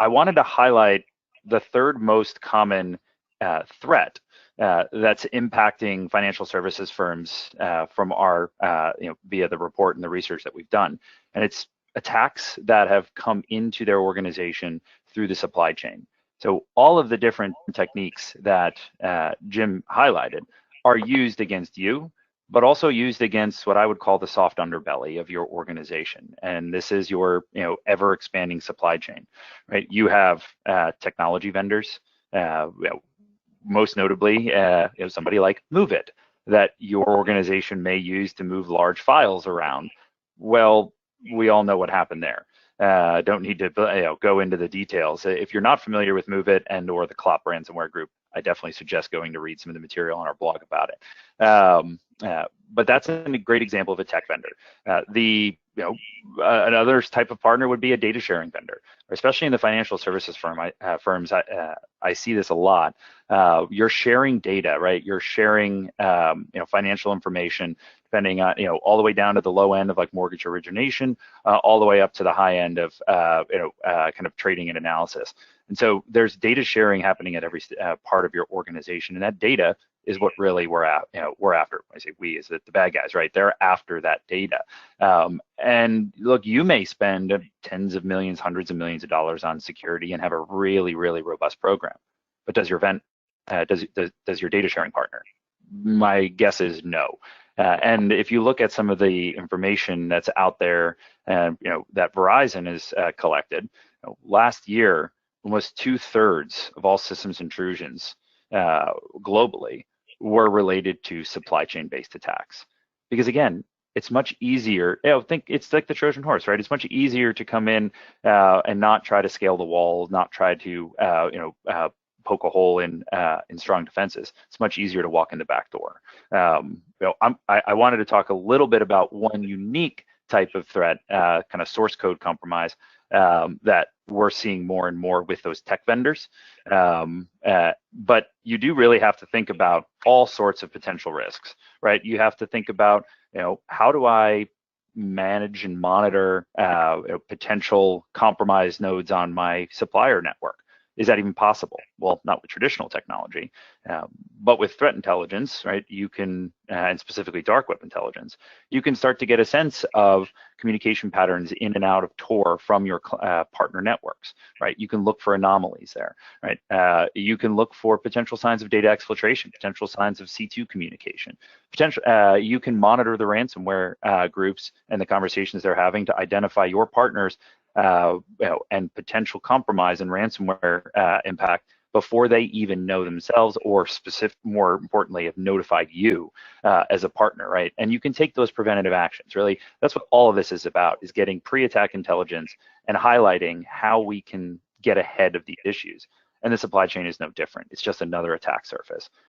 I wanted to highlight the third most common threat that's impacting financial services firms from our, via the report and the research that we've done. And it's attacks that have come into their organization through the supply chain. So all of the different techniques that Jim highlighted are used against you, but also used against what I would call the soft underbelly of your organization. And this is your, ever expanding supply chain, right? You have technology vendors, most notably, somebody like MOVEit that your organization may use to move large files around. Well, we all know what happened there. Don't need to go into the details. If you're not familiar with MOVEit and or the Clop ransomware group, I definitely suggest going to read some of the material on our blog about it. But that's a great example of a tech vendor. Another type of partner would be a data sharing vendor, especially in the financial services firms. I see this a lot. You're sharing data, right? You're sharing, financial information, depending on, all the way down to the low end of like mortgage origination, all the way up to the high end of, kind of trading and analysis. And so there's data sharing happening at every part of your organization, and that data is what really we're after. When I say we, is that the bad guys, right? They're after that data. And look, you may spend tens of millions, hundreds of millions of dollars on security and have a really, really robust program. But does your does your data sharing partner? My guess is no. And if you look at some of the information that's out there, that Verizon has collected, last year, almost 2/3 of all systems intrusions globally were related to supply chain based attacks. Because again, it's much easier, think it's like the Trojan horse, right? It's much easier to come in and not try to scale the wall, not try to poke a hole in strong defenses. It's much easier to walk in the back door. I wanted to talk a little bit about one unique type of threat, kind of source code compromise, that we're seeing more and more with those tech vendors. But you do really have to think about all sorts of potential risks, right? You have to think about, how do I manage and monitor potential compromised nodes on my supplier network? Is that even possible? Well, not with traditional technology, but with threat intelligence, right? You can, and specifically dark web intelligence, you can start to get a sense of communication patterns in and out of Tor from your partner networks, right? You can look for anomalies there, right? You can look for potential signs of data exfiltration, potential signs of C2 communication. You can monitor the ransomware groups and the conversations they're having to identify your partners and potential compromise and ransomware impact before they even know themselves, or more importantly, have notified you as a partner, right? And you can take those preventative actions. Really, that's what all of this is about, is getting pre-attack intelligence and highlighting how we can get ahead of the issues. And the supply chain is no different. It's just another attack surface.